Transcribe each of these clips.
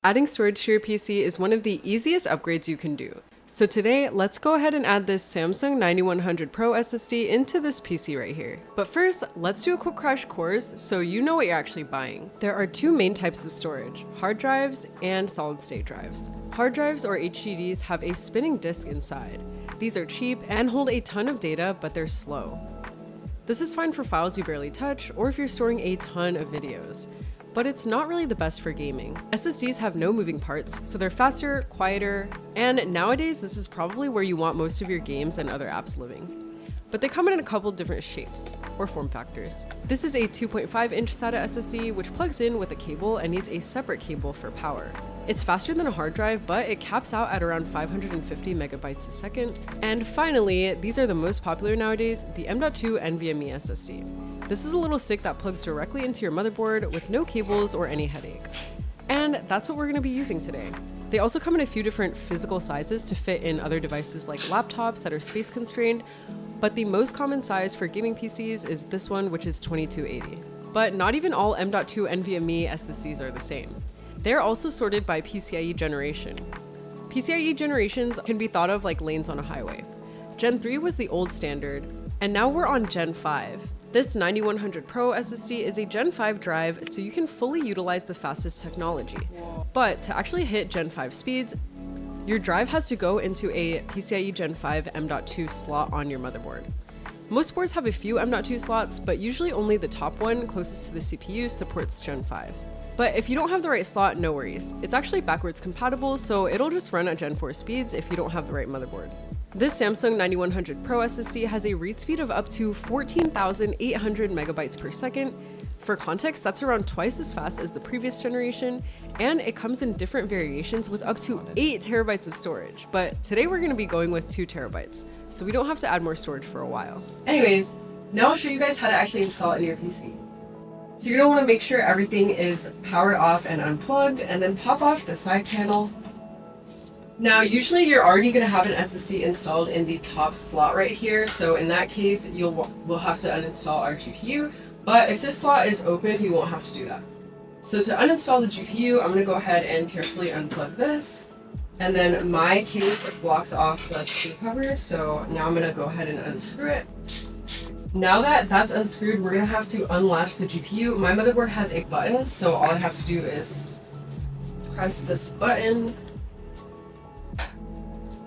Adding storage to your PC is one of the easiest upgrades you can do. So today, let's go ahead and add this Samsung 9100 Pro SSD into this PC right here. But first, let's do a quick crash course so you know what you're actually buying. There are two main types of storage, hard drives and solid state drives. Hard drives or HDDs have a spinning disk inside. These are cheap and hold a ton of data, but they're slow. This is fine for files you barely touch or if you're storing a ton of videos. But it's not really the best for gaming. SSDs have no moving parts, so they're faster, quieter, and nowadays this is probably where you want most of your games and other apps living. But they come in a couple different shapes, or form factors. This is a 2.5-inch SATA SSD which plugs in with a cable and needs a separate cable for power. It's faster than a hard drive, but it caps out at around 550 megabytes a second. And finally, these are the most popular nowadays, the M.2 NVMe SSD. This is a little stick that plugs directly into your motherboard with no cables or any headache. And that's what we're going to be using today. They also come in a few different physical sizes to fit in other devices like laptops that are space constrained, but the most common size for gaming PCs is this one, which is 2280. But not even all M.2 NVMe SSDs are the same. They're also sorted by PCIe generation. PCIe generations can be thought of like lanes on a highway. Gen 3 was the old standard, and now we're on Gen 5. This 9100 Pro SSD is a Gen 5 drive, so you can fully utilize the fastest technology. But to actually hit Gen 5 speeds, your drive has to go into a PCIe Gen 5 M.2 slot on your motherboard. Most boards have a few M.2 slots, but usually only the top one closest to the CPU supports Gen 5. But if you don't have the right slot, no worries. It's actually backwards compatible, so it'll just run at Gen 4 speeds if you don't have the right motherboard. This Samsung 9100 Pro SSD has a read speed of up to 14,800 megabytes per second. For context, that's around twice as fast as the previous generation, and it comes in different variations with up to 8 terabytes of storage. But today we're going to be going with 2 terabytes, so we don't have to add more storage for a while. Anyways, now I'll show you guys how to actually install it in your PC. So you're going to want to make sure everything is powered off and unplugged, and then pop off the side panel. Now, usually you're already going to have an SSD installed in the top slot right here, so in that case, we'll have to uninstall our GPU, but if this slot is open, you won't have to do that. So to uninstall the GPU, I'm going to go ahead and carefully unplug this, and then my case blocks off the screw cover, so now I'm going to go ahead and unscrew it. Now that that's unscrewed, we're going to have to unlatch the GPU. My motherboard has a button, so all I have to do is press this button,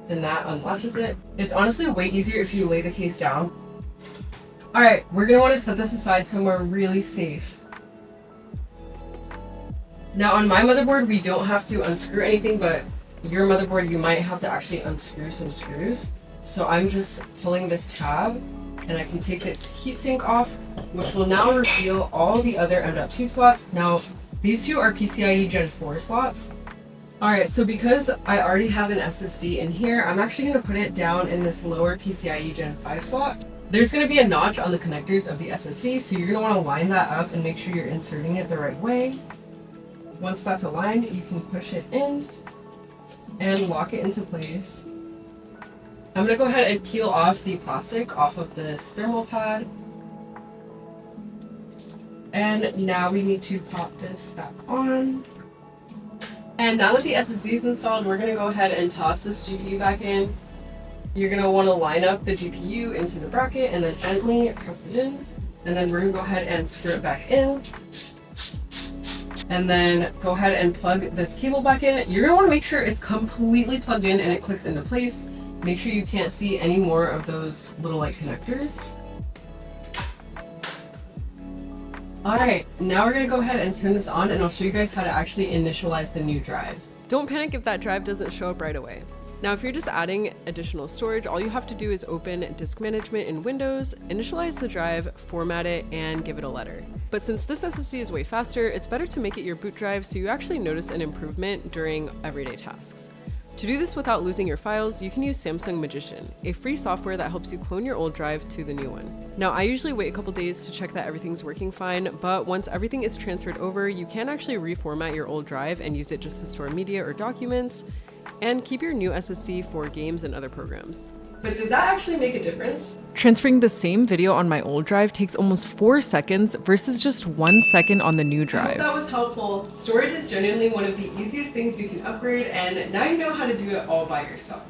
and that unlatches it. It's honestly way easier if you lay the case down. Alright, we're going to want to set this aside somewhere really safe. Now on my motherboard, we don't have to unscrew anything, but your motherboard, you might have to actually unscrew some screws. So I'm just pulling this tab, and I can take this heatsink off, which will now reveal all the other M.2 slots. Now, these two are PCIe Gen 4 slots. Alright, so because I already have an SSD in here, I'm actually going to put it down in this lower PCIe Gen 5 slot. There's going to be a notch on the connectors of the SSD, so you're going to want to line that up and make sure you're inserting it the right way. Once that's aligned, you can push it in and lock it into place. I'm going to go ahead and peel off the plastic off of this thermal pad. And now we need to pop this back on. And now that the SSD is installed, we're going to go ahead and toss this GPU back in. You're going to want to line up the GPU into the bracket and then gently press it in. And then we're going to go ahead and screw it back in. And then go ahead and plug this cable back in. You're going to want to make sure it's completely plugged in and it clicks into place. Make sure you can't see any more of those little like connectors. Alright, now we're going to go ahead and turn this on and I'll show you guys how to actually initialize the new drive. Don't panic if that drive doesn't show up right away. Now if you're just adding additional storage, all you have to do is open Disk Management in Windows, initialize the drive, format it, and give it a letter. But since this SSD is way faster, it's better to make it your boot drive so you actually notice an improvement during everyday tasks. To do this without losing your files, you can use Samsung Magician, a free software that helps you clone your old drive to the new one. Now, I usually wait a couple days to check that everything's working fine, but once everything is transferred over, you can actually reformat your old drive and use it just to store media or documents, and keep your new SSD for games and other programs. But did that actually make a difference? Transferring the same video on my old drive takes almost 4 seconds versus just 1 second on the new drive. I hope that was helpful. Storage is genuinely one of the easiest things you can upgrade, and now you know how to do it all by yourself.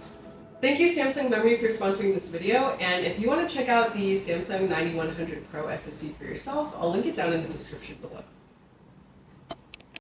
Thank you Samsung Memory for sponsoring this video, and if you want to check out the Samsung 9100 Pro SSD for yourself, I'll link it down in the description below.